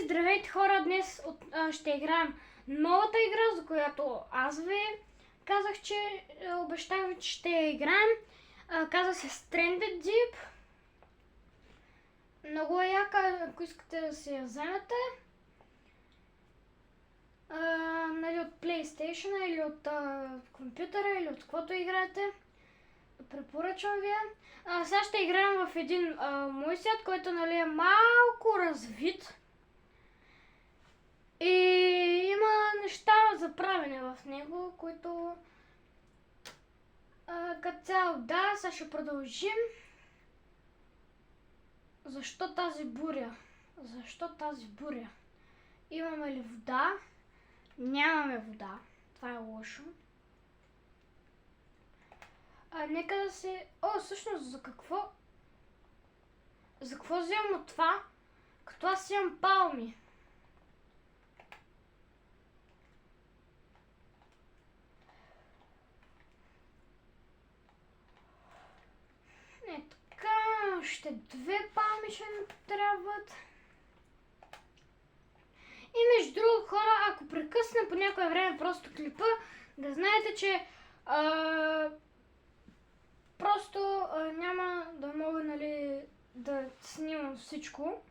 Здравейте хора, днес ще играем новата игра, за която аз ви казах, че обещах ви, че ще я играем. Казва се Stranded Deep. Много е яка, ако искате да си я вземете. Нали, от PlayStation или от компютъра или от каквото играете. Препоръчвам ви. Сега ще играем в един мой свят, който нали, е малко развит. И има неща за правене в него, които като цяло да, сега ще продължим. Защо тази буря? Защо тази буря? Имаме ли вода? Нямаме вода. Това е лошо. Нека да се... всъщност за какво? За какво вземам от това? Като аз имам палми. Още две палми ще ми трябват. И между другото хора, ако прекъсна по някое време просто клипа, да знаете, че просто няма да мога нали, да снимам всичко.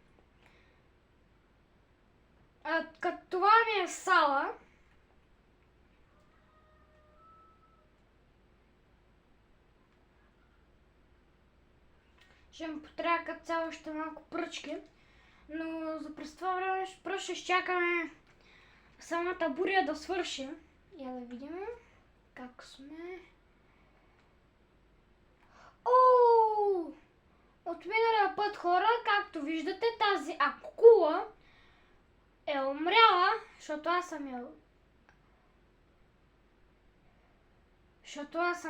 Като това ми е сала. Ще ми потрябва като цяло още малко пръчки, но за през това време просто ще изчакаме самата буря да свърши. Я да видим как сме. От миналия път хора, както виждате, тази акула е умряла, защото аз съм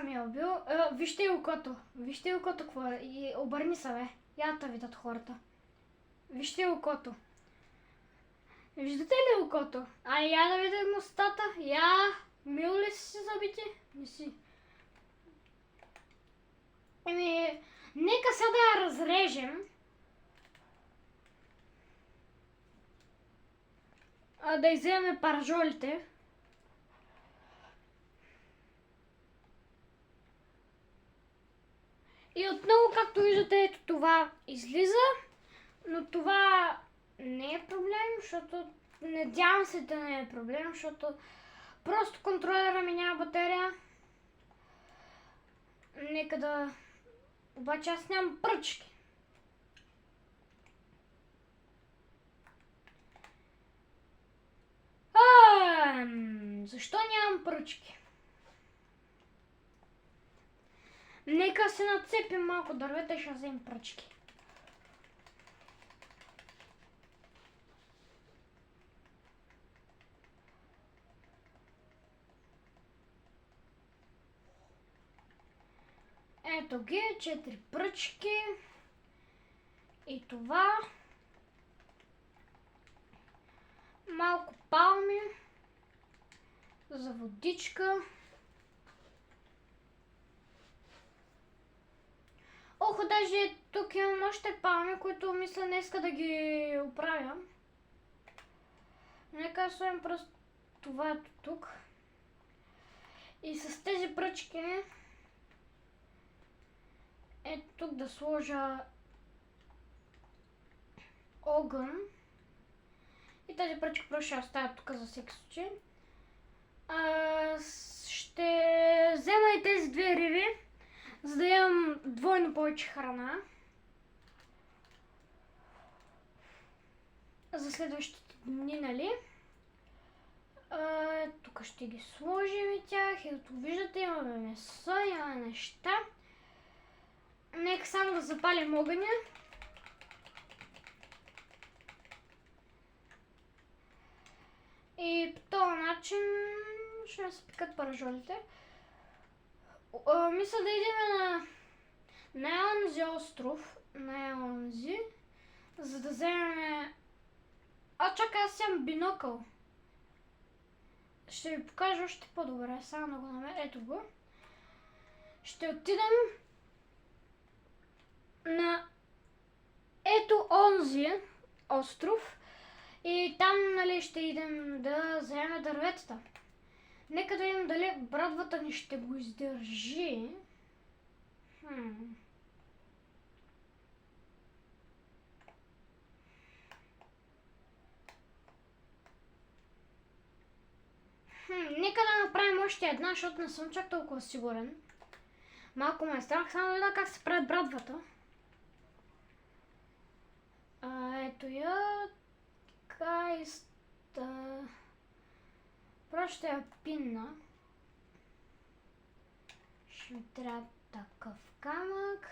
я убил. Вижте окото. Вижте окото какво е. И обърни се, бе. Я да видят хората. Вижте окото. Виждате ли окото? Я да видим устата. Мил ли си забити? Не си. Нека сега да я разрежем. Да изземем паражолите. И отново, както виждате, ето това излиза, но това не е проблем, защото надявам се да не е проблем, защото просто контролера ми няма батерия. Нека да... Обаче аз нямам пръчки. Защо нямам пръчки? Нека се нацепим малко дървета и ще вземем пръчки. Ето ги, 4 пръчки. И това. Малко палми. За водичка. Даже тук имам още палми, които мисля днеска да ги оправя. Нека сложим просто това тук. И с тези пръчки ето тук да сложа огън. И тази пръчка просто ще оставя тук за всеки случай. Ще взема и тези две риби, за да имам двойно повече храна за следващите дни, нали? Тук ще ги сложим и тях. Ето виждате, имаме месо, имаме неща. Нека само да запалим огъня. И по този начин ще се пикат паражолите. Мисля да идем на онзи остров, за да вземем... Чакай, аз имам бинокъл. Ще ви покажа още по-добре, само да го намеря. Ето го. Ще отидем на ето онзи остров И там, нали, ще идем да вземем дърветата. Нека да видим дали брадвата ни ще го издържи. Нека да направим още една, защото не съм чак толкова сигурен. Малко ме е страх, само да видя как се прави брадвата. Ето я. Кайста. Просто ще я пинна. Ще ми трябва такъв камък.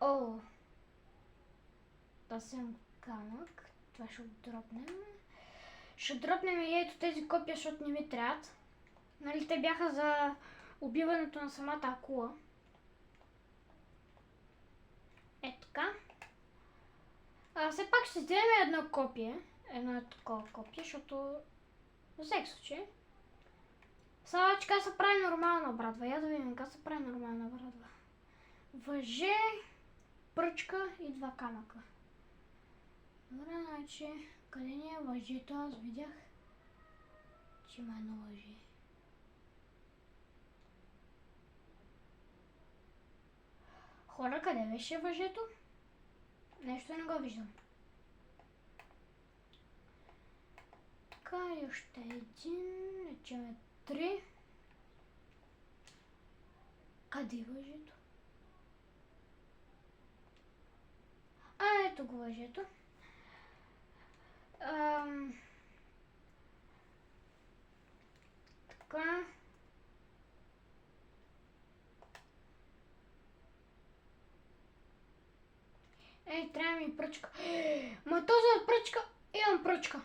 О! Да съм камък. Това ще го дропнем. Ще дропнем и ето тези копия, защото не ми трябват. Нали, те бяха за убиването на самата акула. Ето така. Все пак ще вземем едно копие. Едно такова копие, защото за всеки случай. Сега че как се прави нормална брадва. Я да видим как се прави нормална брадва. Въже, пръчка и два камъка. Добре, значи, къде ни е въжето? Аз видях, че има едно въже. Хора, къде беше въжето? Нещо не го виждам. Така, и още един, речеме 3. Къде е въжето? Ето го въжето. Така. Трябва ми пръчка. Ма този пръчка, имам пръчка.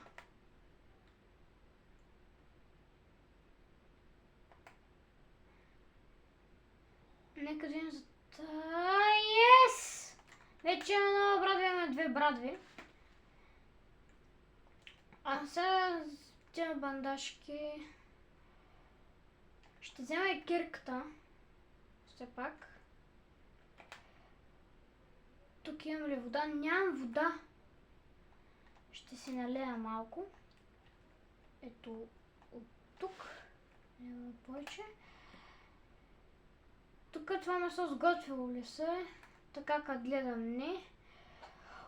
Нека да видим за... Yes! Вече има нова брадва, имаме 2 брадви. А сега тези бандажки... Ще взема и кирката. Все пак. Тук имам ли вода? Нямам вода. Ще си налея малко. Ето от тук. Няма повече. Тук това месо сготвило ли се? Така как гледам не.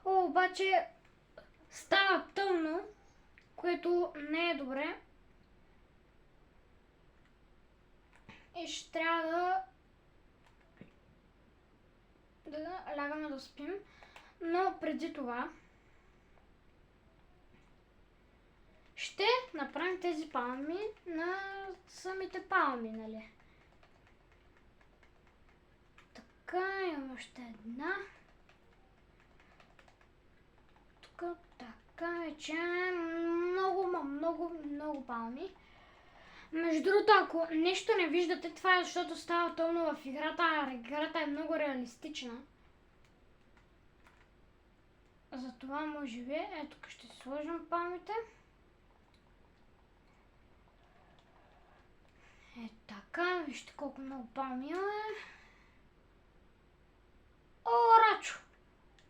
Обаче става тъмно, което не е добре. И ще трябва да лягаме да спим. Но преди това ще направим тези палми на самите палми, нали? Така, имам още една. Тук така вече много палми. Между другото, ако нещо не виждате, това е защото става тъмно в играта. Играта е много реалистична. Затова може би, ето тук ще сложим палмите. Така, вижте колко много палми имаме. О, рачо!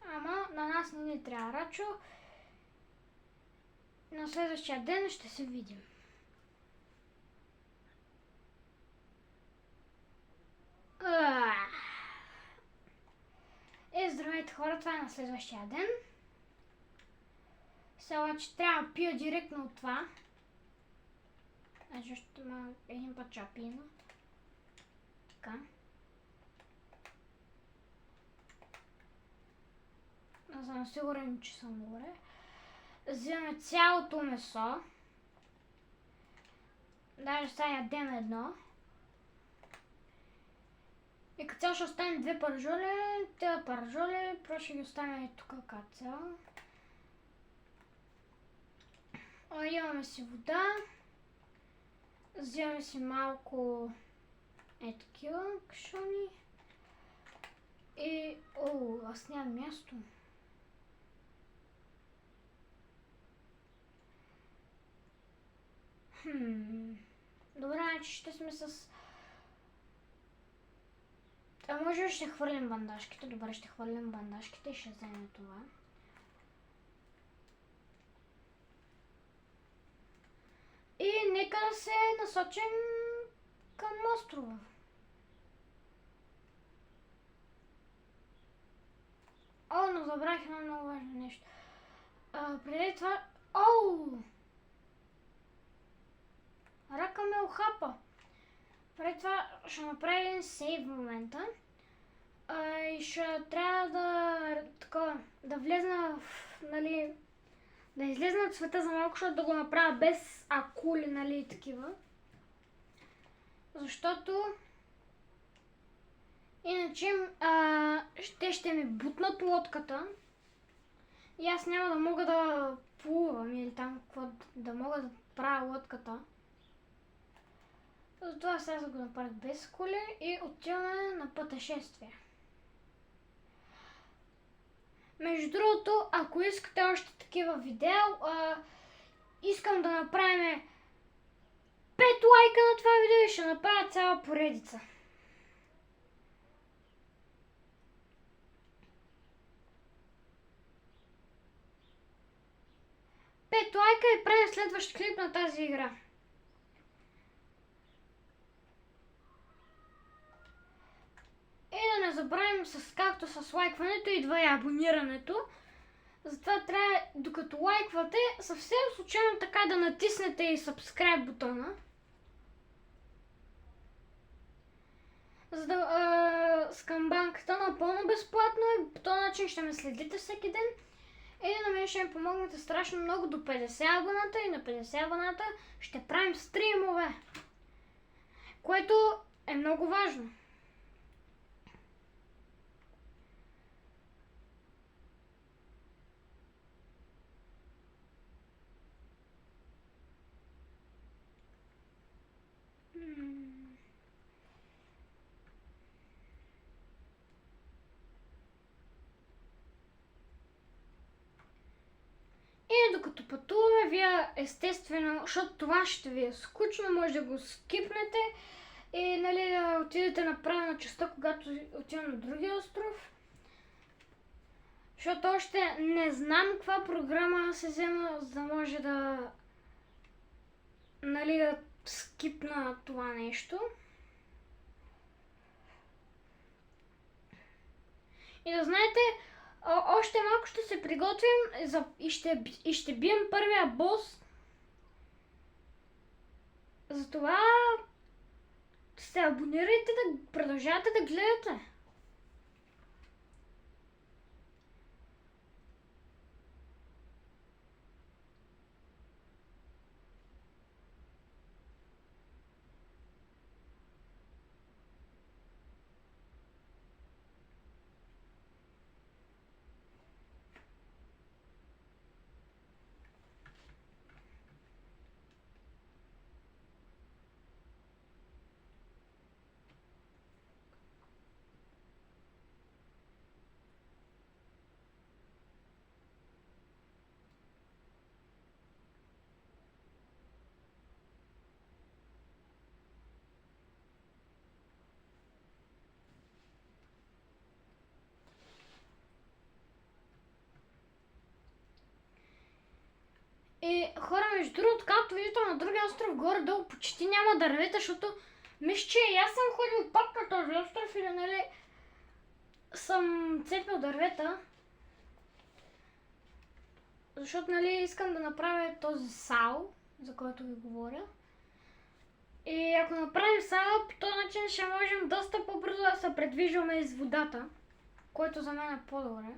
Ама на нас не ни трябва рачо. На следващия ден ще се видим. Здравейте хора, това е на следващия ден. Сега че трябва да пия директно от това. Значи ще има един път чапина. Така. Аз съм сигурен, че съм добре. Взимаме цялото месо. Даже сега ядем едно. И като цяло ще оставим 2 паржоли. Тези паржоли просто ще ги оставим и тук като цяло. Имаме си вода. Взимаме си малко такива кашони. И... аз нямам място. Добре, значи ще сме с... може ще хвърлим бандажките. Добре, ще хвърлим бандажките и ще вземем това. нека да се насочим към острова. О, но забравих едно много важно нещо. Преди това... Оу! Рака ме ухапа. Преди това ще направя един сейв в момента. И ще трябва да влезна в, нали, да излезна от света за малко, защото да го направя без акули, нали, такива. Защото иначе ще ми бутнат лодката и аз няма да мога да плувам или там какво да мога да правя лодката. Затова сега го направя без коли и отиваме на пътешествие. Между другото, ако искате още такива видео, искам да направим 5 лайка на това видео и ще направя цяла поредица. Пет лайка и правим следващ клип на тази игра. И да не забравим, както с лайкването идва и абонирането. Затова трябва, докато лайквате, съвсем случайно така да натиснете и subscribe бутона. За да с камбанката напълно безплатно и по този начин ще ме следите всеки ден. И на мен ще ми помогнете страшно много до 50 абоната и на 50 абоната ще правим стримове. Което е много важно. И докато пътуваме, вие естествено, защото това ще ви е скучно, може да го скипнете и нали, да отидете направо на частта, когато отидем на другия остров. Защото още не знам каква програма се взема, за да може да, нали, да скипна това нещо. И да знаете, още малко ще се приготвим и ще бием първия бос. Затова се абонирайте да продължавате да гледате. И хора, между другото, както видите на другия остров, горе-долу почти няма дървета, защото мисля, че и аз съм ходил пак на този остров или нали съм цепил дървета. Защото нали искам да направя този сал, за който ви говоря. И ако направим сала, по този начин ще можем доста по-бързо да се предвижваме из водата, което за мен е по-добре.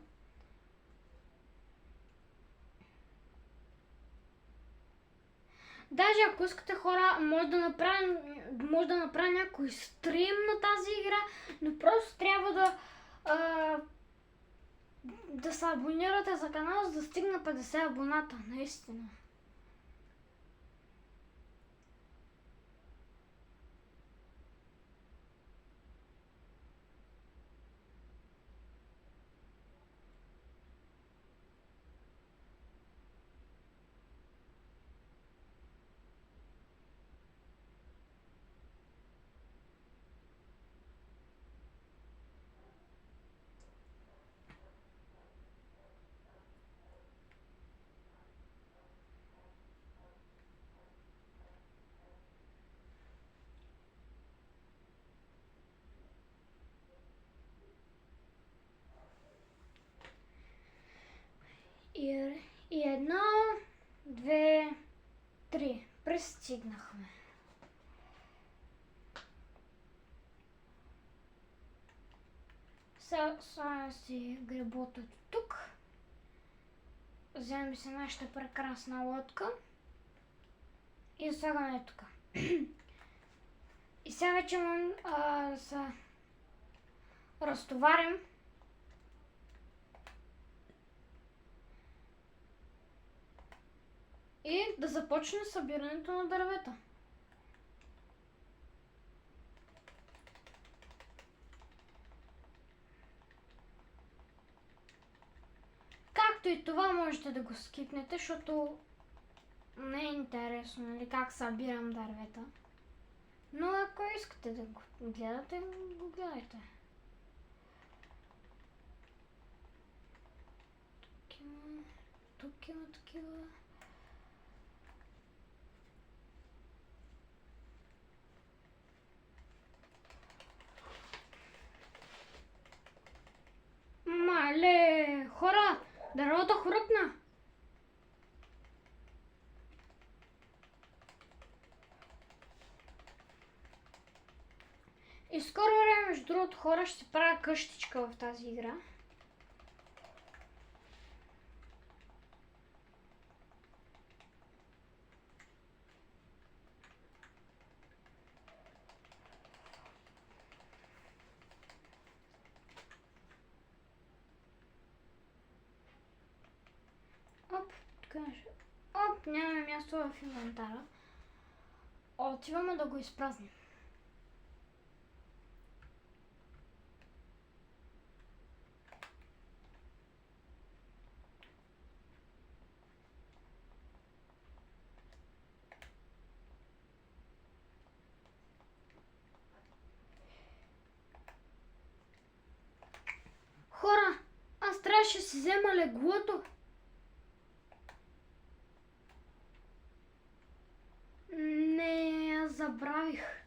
Даже ако искате хора, може да направя някой стрим на тази игра, но просто трябва да се абонирате за канала, за да стигна 50 абоната, наистина. И едно, две, три. Пристигнахме. Слагаме си гребото тук. Вземем си нашата прекрасна лодка. И слагаме тук. И сега вече имам да се разтоварим. И да започне събирането на дървета. Както и това можете да го скипнете, защото не е интересно, нали, как събирам дървета. Но ако искате да го гледате, го гледайте. Тук има такива. Мале, хора, дървото хрупна. И скоро време, между другото, хора, ще се правя къщичка в тази игра. Оп, тук нещо. Оп, нямаме място в инвентара. Отиваме да го изпразним. Хора, аз трябваше да си взема леглото. Не, аз забравих.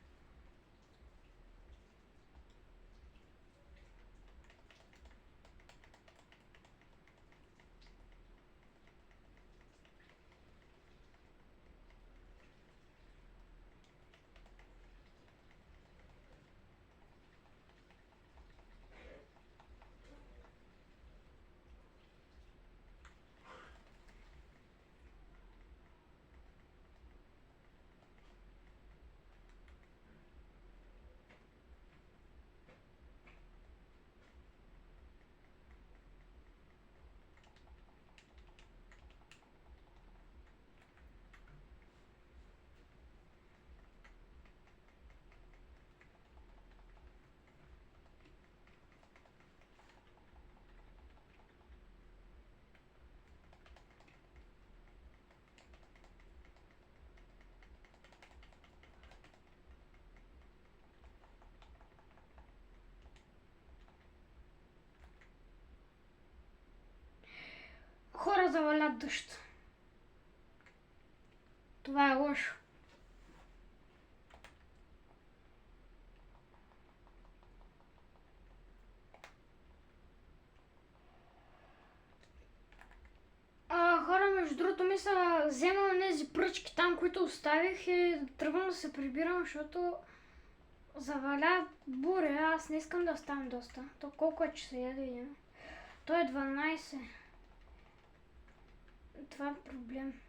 Хора, завалят дъжд. Това е лошо. Хора, между другото ми са вземал тези пръчки там, които оставих и тръгвам да се прибирам, защото заваля буря. Аз не искам да оставам доста. То колко е часа, я да видим. То е 12. Това е проблем.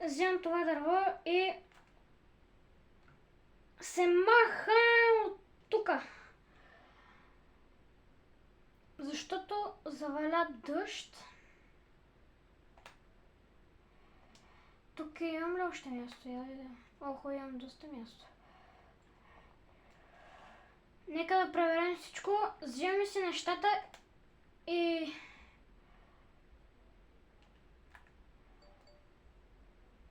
Вземам това дърво и се маха от тука. Защото заваля дъжд. Тук имам ли още място? Охо, имам доста място. Нека да проверим всичко. Вземем си нещата и...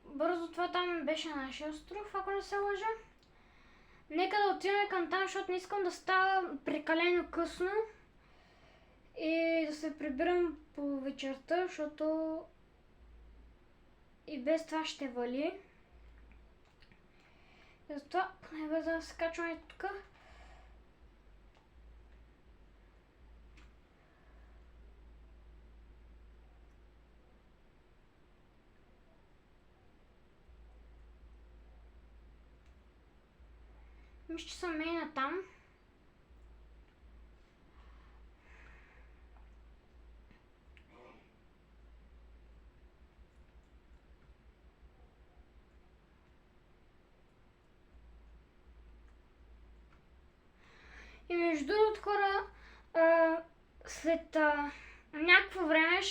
Бързо, това там беше нашия остров, ако не се лъжа. Нека да отидем към там, защото не искам да става прекалено късно. и да се прибирам по вечерта, защото и без това ще вали. И затова поне да се качваме тук. Мисля, че съм мейна там. И между другото, хора, след някакво време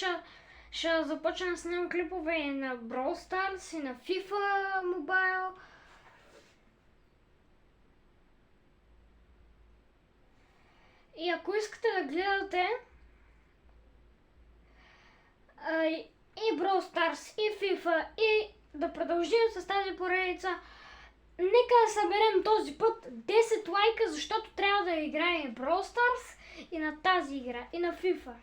ще започна да снимам клипове и на Brawl Stars, и на FIFA Mobile. И ако искате да гледате и Brawl Stars, и FIFA, и да продължим с тази поредица, нека да съберем този път 10 лайка, защото трябва да играем Brawl Stars и на тази игра, и на FIFA.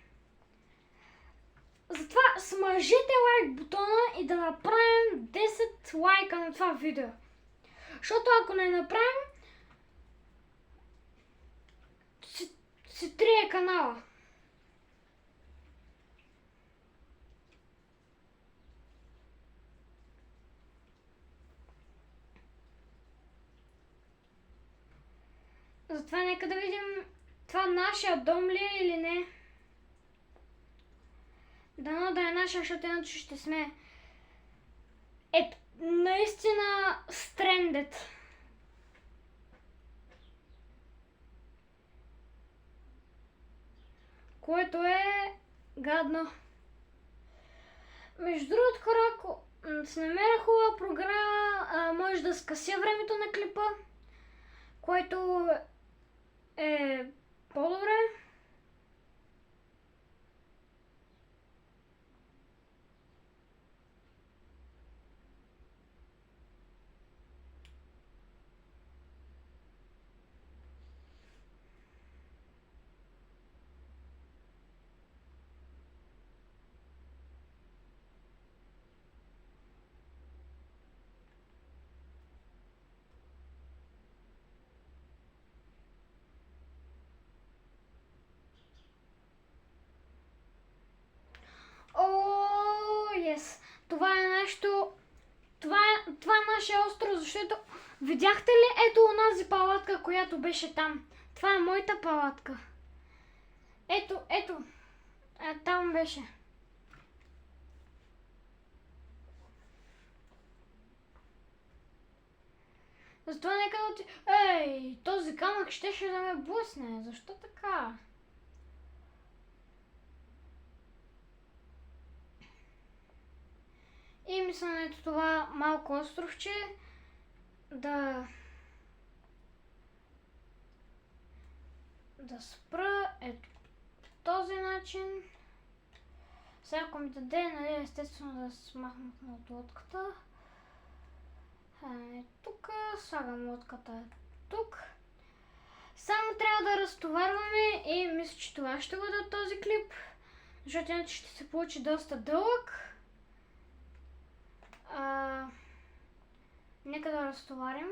Затова смажете лайк бутона и да направим 10 лайка на това видео. Защото ако не направим, се трие канала. Затова нека да видим това нашия дом ли е или не. Дано да е наша, защото иначе ще сме наистина stranded. Което е гадно. Между другото, хора, ако се намеря хубава програма, може да скъся времето на клипа, което е по-добре. Това е нещо... Това е нашия остров, защото... Видяхте ли ето онази палатка, която беше там? Това е моята палатка. Ето. Там беше. Затова нека да ти... Ей, този камък щеше да ме блъсне. Защо така? И мисля на ето това малко островче да спра ето по този начин. Сега ако ми даде, нали, естествено да смахнат от лодката. Тук, слагам лодката тук. Само трябва да разтоварваме и мисля, че това ще бъде от този клип, защото иначе ще се получи доста дълъг. Нека да разтоварим.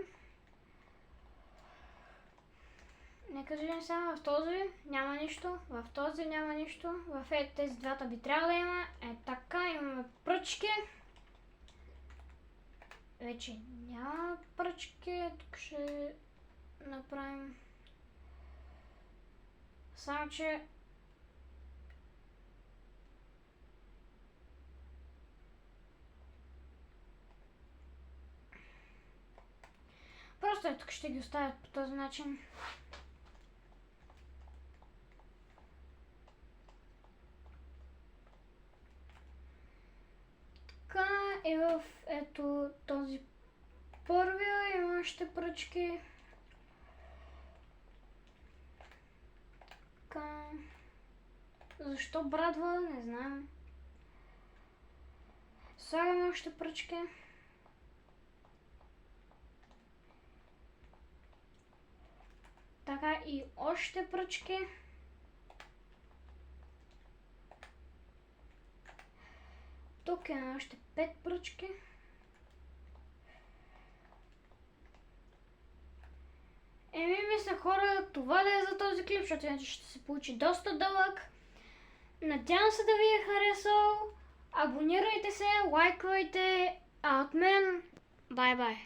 Нека видим сега в този няма нищо, в този няма нищо, в тези двата би трябвало да има. Така, имаме пръчки. Вече няма пръчки, тук ще направим. Само че просто тук ще ги оставят по този начин. Така и в ето този първия има още пръчки. Така. Защо брадва? Не знам. Слагаме още пръчки. Така и още пръчки. Тук е още 5 пръчки. Мисля хора, това да е за този клип, защото иначе ще се получи доста дълъг. Надявам се да ви е харесал. Абонирайте се, лайквайте. А от мен, бай-бай.